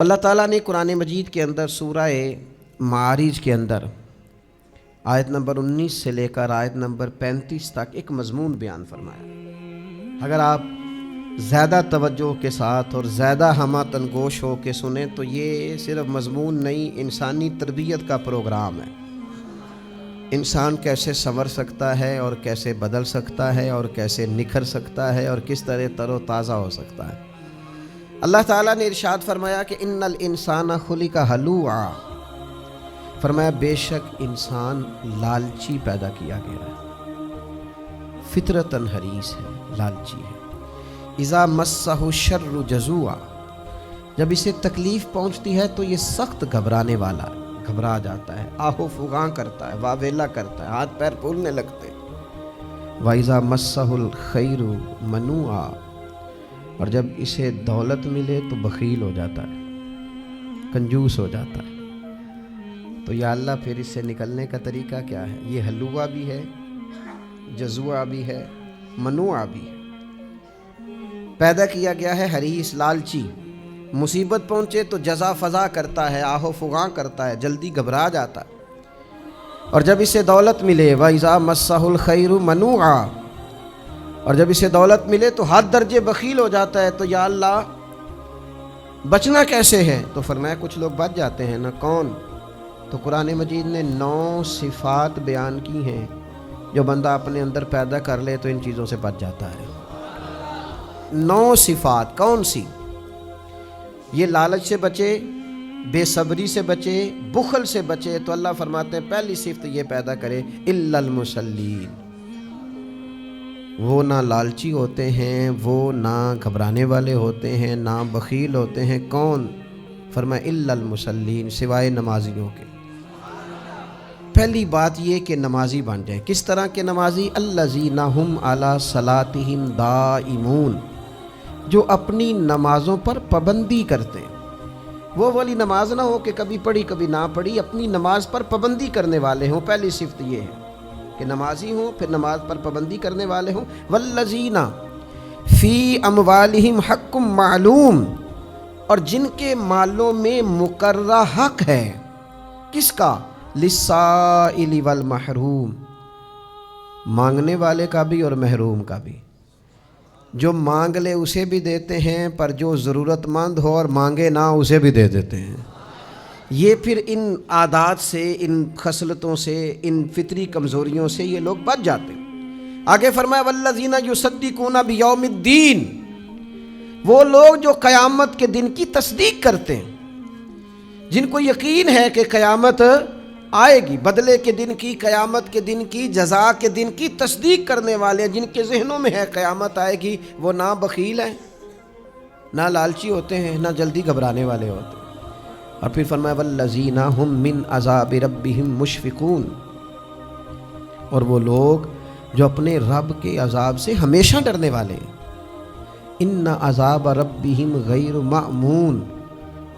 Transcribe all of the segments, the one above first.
اللہ تعالیٰ نے قرآن مجید کے اندر سورہ معارج کے اندر آیت نمبر 19 سے لے کر آیت نمبر 35 تک ایک مضمون بیان فرمایا۔ اگر آپ زیادہ توجہ کے ساتھ اور زیادہ ہمہ تنگوش ہو کے سنیں تو یہ صرف مضمون نہیں، انسانی تربیت کا پروگرام ہے۔ انسان کیسے سنور سکتا ہے اور کیسے بدل سکتا ہے اور کیسے نکھر سکتا ہے اور کس طرح تر و تازہ ہو سکتا ہے۔ اللہ تعالیٰ نے ارشاد فرمایا کہ ان الانسان خلق ہلوعا، فرمایا بے شک انسان لالچی پیدا کیا گیا ہے، فطرتاً حریص ہے، لالچی ہے۔ اذا مسہ الشر جزوعا، جب اسے تکلیف پہنچتی ہے تو یہ سخت گھبرانے والا ہے، گھبرا جاتا ہے، آہو فغاں کرتا ہے، واویلا کرتا ہے، ہاتھ پیر پھولنے لگتے ہیں۔ وَإِذَا مَسَّهُ الْخَيْرُ مَنُوعًا، اور جب اسے دولت ملے تو بخیل ہو جاتا ہے، کنجوس ہو جاتا ہے۔ تو یا اللہ پھر اس سے نکلنے کا طریقہ کیا ہے؟ یہ ہلوعا بھی ہے، جزوعا بھی ہے، منوعا بھی ہے۔ پیدا کیا گیا ہے حریص، لالچی، مصیبت پہنچے تو جزا فضا کرتا ہے، آہو فغاں کرتا ہے، جلدی گھبرا جاتا ہے۔ اور جب اسے دولت ملے وَإِذَا مَسَّهُ الْخَيْرُ مَنُوعًا، اور جب اسے دولت ملے تو حد درجے بخیل ہو جاتا ہے۔ تو یا اللہ بچنا کیسے ہے؟ تو فرمایا کچھ لوگ بچ جاتے ہیں نا، کون؟ تو قرآن مجید نے 9 صفات بیان کی ہیں جو بندہ اپنے اندر پیدا کر لے تو ان چیزوں سے بچ جاتا ہے۔ 9 صفات کون سی؟ یہ لالچ سے بچے، بے صبری سے بچے، بخل سے بچے۔ تو اللہ فرماتے ہیں پہلی صفت یہ پیدا کرے الا المصلین، وہ نہ لالچی ہوتے ہیں، وہ نہ گھبرانے والے ہوتے ہیں، نہ بخیل ہوتے ہیں۔ کون؟ فرمایا الا المصلین، سوائے نمازیوں کے۔ پہلی بات یہ کہ نمازی بن جائے۔ کس طرح کے نمازی؟ الذین ھم علی صلاتہم دائمون، جو اپنی نمازوں پر پابندی کرتے ہیں۔ وہ والی نماز نہ ہو کہ کبھی پڑھی کبھی نہ پڑھی، اپنی نماز پر پابندی کرنے والے ہوں۔ پہلی صفت یہ ہے کہ نمازی ہوں، پھر نماز پر پابندی کرنے والے ہوں۔ والذین فی اموالہم حق معلوم، اور جن کے مالوں میں مقررہ حق ہے۔ کس کا؟ للسائل والمحروم، مانگنے والے کا بھی اور محروم کا بھی۔ جو مانگ لے اسے بھی دیتے ہیں، پر جو ضرورت مند ہو اور مانگے نہ اسے بھی دے دیتے ہیں۔ یہ پھر ان عادات سے، ان خصلتوں سے، ان فطری کمزوریوں سے یہ لوگ بچ جاتے ہیں۔ آگے فرمایا والذین یصدقون بیوم الدین، وہ لوگ جو قیامت کے دن کی تصدیق کرتے ہیں، جن کو یقین ہے کہ قیامت آئے گی، بدلے کے دن کی، قیامت کے دن کی، جزا کے دن کی تصدیق کرنے والے ہیں، جن کے ذہنوں میں ہے قیامت آئے گی، وہ نہ بخیل ہیں، نہ لالچی ہوتے ہیں، نہ جلدی گھبرانے والے ہوتے ہیں۔ اور پھر فرمایا والذین ھم من عذاب ربہم مشفقون، اور وہ لوگ جو اپنے رب کے عذاب سے ہمیشہ ڈرنے والے ہیں۔ ان عذاب ربہم غیر مأمون،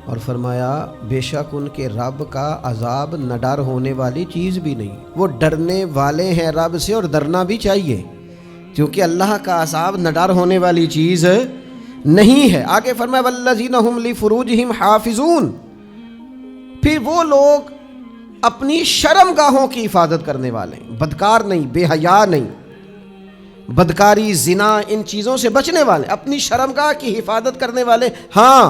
اور فرمایا بے شک ان کے رب کا عذاب نہ ڈر ہونے والی چیز بھی نہیں۔ وہ ڈرنے والے ہیں رب سے، اور ڈرنا بھی چاہیے، کیونکہ اللہ کا عذاب نہ ڈر ہونے والی چیز نہیں ہے۔ آگے فرمایا والذین ھم لفروجہم حافظون، پھر وہ لوگ اپنی شرم گاہوں کی حفاظت کرنے والے ہیں، بدکار نہیں، بے حیا نہیں، بدکاری، زنا، ان چیزوں سے بچنے والے، اپنی شرم گاہ کی حفاظت کرنے والے۔ ہاں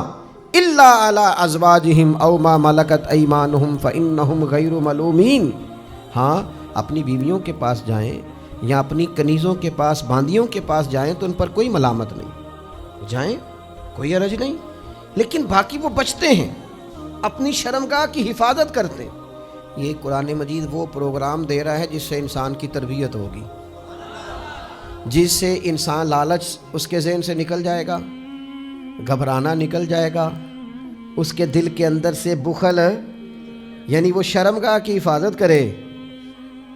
الا علی ازواجہم او ما ملکت ایمانہم فانہم غیر ملومین، ہاں اپنی بیویوں کے پاس جائیں یا اپنی کنیزوں کے پاس، باندیوں کے پاس جائیں تو ان پر کوئی ملامت نہیں، جائیں کوئی حرج نہیں، لیکن باقی وہ بچتے ہیں، اپنی شرمگاہ کی حفاظت کرتے ہیں۔ یہ قرآن مجید وہ پروگرام دے رہا ہے جس سے انسان کی تربیت ہوگی، جس سے انسان لالچ اس کے ذہن سے نکل جائے گا، گھبرانا نکل جائے گا، اس کے دل کے اندر سے بخل، یعنی وہ شرمگاہ کی حفاظت کرے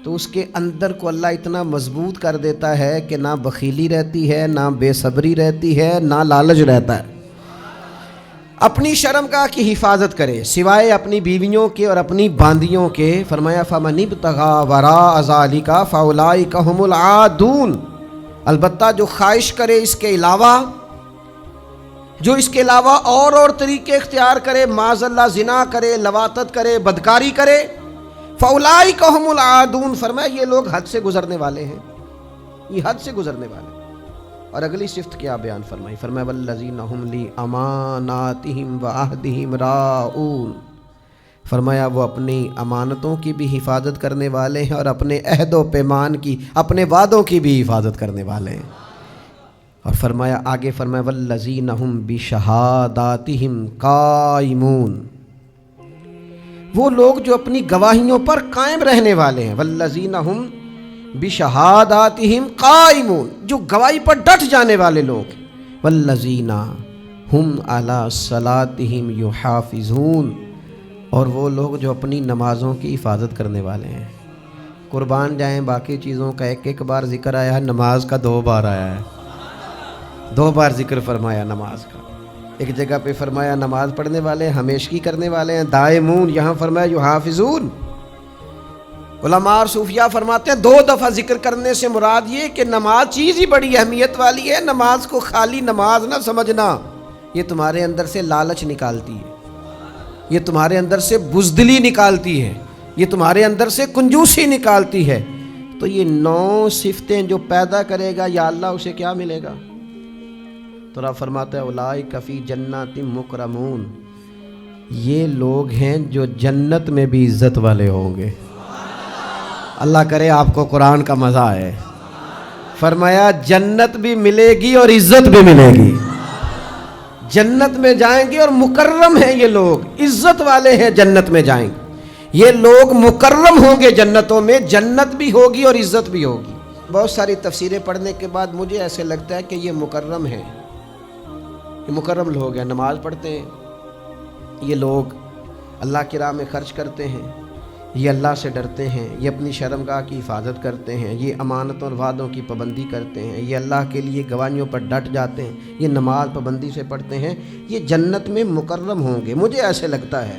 تو اس کے اندر کو اللہ اتنا مضبوط کر دیتا ہے کہ نہ بخیلی رہتی ہے، نہ بے صبری رہتی ہے، نہ لالچ رہتا ہے۔ اپنی شرمگاہ کی حفاظت کرے سوائے اپنی بیویوں کے اور اپنی باندیوں کے۔ فرمایا فمن ابتغى وراء ذلك فاولئک هم العادون، البتہ جو خواہش کرے اس کے علاوہ، جو اس کے علاوہ اور طریقے اختیار کرے، معاذ اللہ زنا کرے، لواطت کرے، بدکاری کرے، فاولئک ھم العادون، فرمایا یہ لوگ حد سے گزرنے والے ہیں، یہ حد سے گزرنے والے ہیں۔ اور اگلی صفت کیا بیان فرمائی؟ فرمایا والذین ھم لاماناتہم وعہدہم راعون، فرمایا وہ اپنی امانتوں کی بھی حفاظت کرنے والے ہیں اور اپنے عہد و پیمان کی، اپنے وعدوں کی بھی حفاظت کرنے والے ہیں۔ اور فرمایا آگے، فرمایا والذین ھم بشہاداتہم قائمون، وہ لوگ جو اپنی گواہیوں پر قائم رہنے والے ہیں۔ والذین ھم بشہاداتہم قائمون، جو گواہی پر ڈٹ جانے والے لوگ۔ والذین ھم علی صلاتہم یحافظون، اور وہ لوگ جو اپنی نمازوں کی حفاظت کرنے والے ہیں۔ قربان جائیں، باقی چیزوں کا ایک بار ذکر آیا ہے، نماز کا 2 بار آیا ہے، 2 بار ذکر فرمایا نماز کا۔ ایک جگہ پہ فرمایا نماز پڑھنے والے ہمیشگی کرنے والے ہیں، دائمون، یہاں فرمایا یحافظون۔ علماء اور صوفیاء فرماتے ہیں 2 دفعہ ذکر کرنے سے مراد یہ کہ نماز چیز ہی بڑی اہمیت والی ہے، نماز کو خالی نماز نہ سمجھنا، یہ تمہارے اندر سے لالچ نکالتی ہے، یہ تمہارے اندر سے بزدلی نکالتی ہے، یہ تمہارے اندر سے کنجوسی نکالتی ہے۔ تو یہ 9 صفتیں جو پیدا کرے گا یا اللہ اسے کیا ملے گا؟ تو رب فرماتا ہے اولئک فی جنات مکرمون، یہ لوگ ہیں جو جنت میں بھی عزت والے ہوں گے۔ اللہ کرے آپ کو قرآن کا مزہ آئے۔ فرمایا جنت بھی ملے گی اور عزت بھی ملے گی، جنت میں جائیں گے اور مکرم ہیں یہ لوگ، عزت والے ہیں، جنت میں جائیں گے یہ لوگ، مکرم ہوں گے جنتوں میں، جنت بھی ہوگی اور عزت بھی ہوگی۔ بہت ساری تفسیریں پڑھنے کے بعد مجھے ایسے لگتا ہے کہ یہ مکرم ہیں، یہ مکرم لوگ ہیں، نماز پڑھتے ہیں، یہ لوگ اللہ کی راہ میں خرچ کرتے ہیں، یہ اللہ سے ڈرتے ہیں، یہ اپنی شرمگاہ کی حفاظت کرتے ہیں، یہ امانتوں اور وعدوں کی پابندی کرتے ہیں، یہ اللہ کے لیے گواہیوں پر ڈٹ جاتے ہیں، یہ نماز پابندی سے پڑھتے ہیں، یہ جنت میں مکرم ہوں گے۔ مجھے ایسے لگتا ہے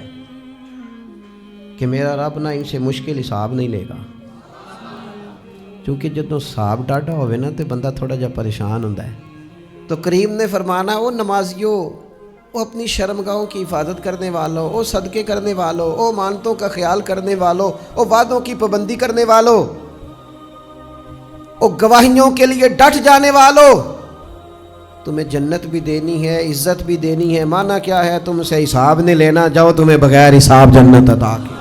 کہ میرا رب نہ ان سے مشکل حساب نہیں لے گا، کیونکہ جب حساب ڈاٹا ہوئے نا تو بندہ تھوڑا جا پریشان ہوتا ہے۔ تو کریم نے فرمانا او نمازیوں، او اپنی شرمگاہوں کی حفاظت کرنے والوں، او صدقے کرنے والوں، او مانتوں کا خیال کرنے والوں، او وعدوں کی پابندی کرنے والوں، او گواہیوں کے لیے ڈٹ جانے والوں، تمہیں جنت بھی دینی ہے، عزت بھی دینی ہے۔ معنی کیا ہے؟ تم سے حساب نہیں لینا، جاؤ تمہیں بغیر حساب جنت عطا کی۔